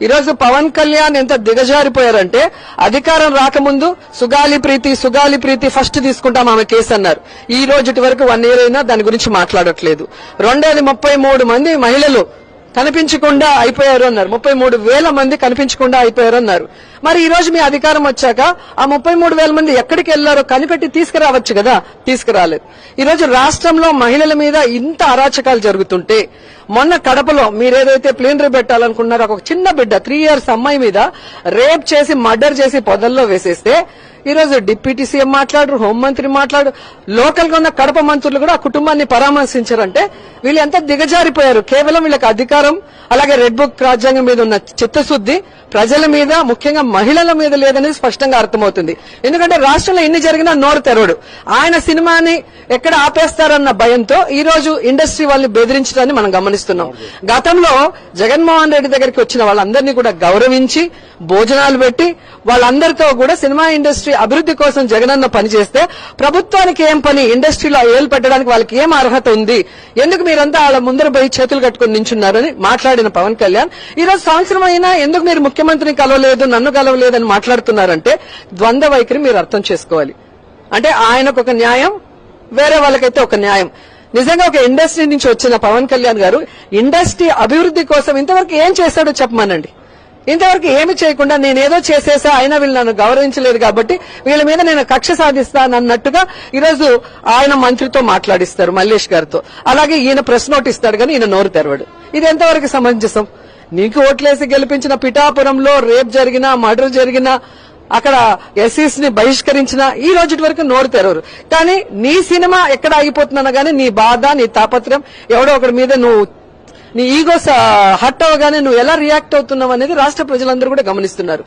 ఈరోజు పవన్ కళ్యాణ్ ఎంత దిగజారిపోయారంటే అధికారం రాకముందు సుగాలి ప్రీతి ఫస్ట్ తీసుకుంటాం ఆమె కేసు అన్నారు. ఈ రోజుటి వరకు 1 year అయినా దాని గురించి మాట్లాడట్లేదు. 233 మంది మహిళలు కనిపించకుండా అయిపోయారు అన్నారు. 33,000 మంది కనిపించకుండా అయిపోయారు అన్నారు. మరి ఈ రోజు మీ అధికారం వచ్చాక ఆ 33,000 మంది ఎక్కడికి వెళ్లారో కనిపెట్టి తీసుకురావచ్చు కదా, తీసుకురాలేదు. ఈ రోజు రాష్ట్రంలో మహిళల మీద ఇంత అరాచకాలు జరుగుతుంటే మొన్న కడపలో మీరేదైతే ప్లీనరీ పెట్టాలనుకున్నారో ఒక చిన్న బిడ్డ 3 years అమ్మాయి మీద రేప్ చేసి మర్డర్ చేసి పొదల్లో వేసేస్తే ఈ రోజు డిప్యూటీ సీఎం మాట్లాడరు, హోంమంత్రి మాట్లాడు, లోకల్ గా ఉన్న కడప మంత్రులు కూడా ఆ కుటుంబాన్ని పరామర్శించారంటే వీళ్ళు ఎంత దిగజారిపోయారు. కేవలం వీళ్ళకి అధికారం అలాగే రెడ్ బుక్ రాజ్యాంగం మీద ఉన్న చిత్తశుద్ది ప్రజల మీద ముఖ్యంగా మహిళల మీద లేదనేది స్పష్టంగా అర్థమవుతుంది. ఎందుకంటే రాష్ట్రంలో ఎన్ని జరిగినా నోరు తెరవడు. ఆయన సినిమాని ఎక్కడ ఆపేస్తారన్న భయంతో ఈ రోజు ఇండస్ట్రీ వాళ్ళని బెదిరించడాన్ని మనం గమనిస్తున్నాం. గతంలో జగన్మోహన్ రెడ్డి దగ్గరికి వచ్చిన వాళ్ళందరినీ కూడా గౌరవించి భోజనాలు పెట్టి వాళ్ళందరితో కూడా సినిమా ఇండస్ట్రీ అభివృద్ది కోసం జగనన్న పనిచేస్తే ప్రభుత్వానికి ఏం పని, ఇండస్ట్రీలో ఏలు పెట్టడానికి వాళ్ళకి ఏం అర్హత ఉంది, ఎందుకు మీరంతా వాళ్ళ ముందర పోయి చేతులు కట్టుకుని నించున్నారని మాట్లాడిన పవన్ కళ్యాణ్ ఈ రోజు సంవత్సరం అయినా ఎందుకు మీరు ముఖ్యమంత్రిని కలవలేదు, నన్ను కలవలేదని మాట్లాడుతున్నారంటే ద్వంద్వ వైఖరి మీరు అర్థం చేసుకోవాలి. అంటే ఆయనకు ఒక న్యాయం, వేరే వాళ్ళకైతే ఒక న్యాయం. నిజంగా ఒక ఇండస్ట్రీ నుంచి వచ్చిన పవన్ కళ్యాణ్ గారు ఇండస్ట్రీ అభివృద్ది కోసం ఇంతవరకు ఏం చేశాడో చెప్పమనండి. ఇంతవరకు ఏమి చేయకుండా నేనేదో చేసేసా అయినా వీళ్ళు నన్ను గౌరవించలేదు కాబట్టి వీళ్ళ మీద నేను కక్ష సాధిస్తానన్నట్టుగా ఈరోజు ఆయన మంత్రితో మాట్లాడిస్తారు మల్లేష్ గారితో. అలాగే ఈయన ప్రెస్ నోట్ ఇస్తాడు కానీ ఈయన నోరు తెరవడు. ఇది ఎంతవరకు సమంజసం? నీకు ఓట్లేసి గెలిపించిన పిఠాపురంలో రేప్ జరిగినా మర్డర్ జరిగినా అక్కడ ఎస్సీస్ ని బహిష్కరించిన ఈ రోజు వరకు నోరు తెరవరు. కానీ నీ సినిమా ఎక్కడ ఆగిపోతున్నా గానీ నీ బాధ, నీ తాపత్రయం ఎవడో ఒకటి మీద నువ్వు నీ ఈగో హట్ అవగానే నువ్వు ఎలా రియాక్ట్ అవుతున్నావు అనేది రాష్ట్ర ప్రజలందరూ కూడా గమనిస్తున్నారు.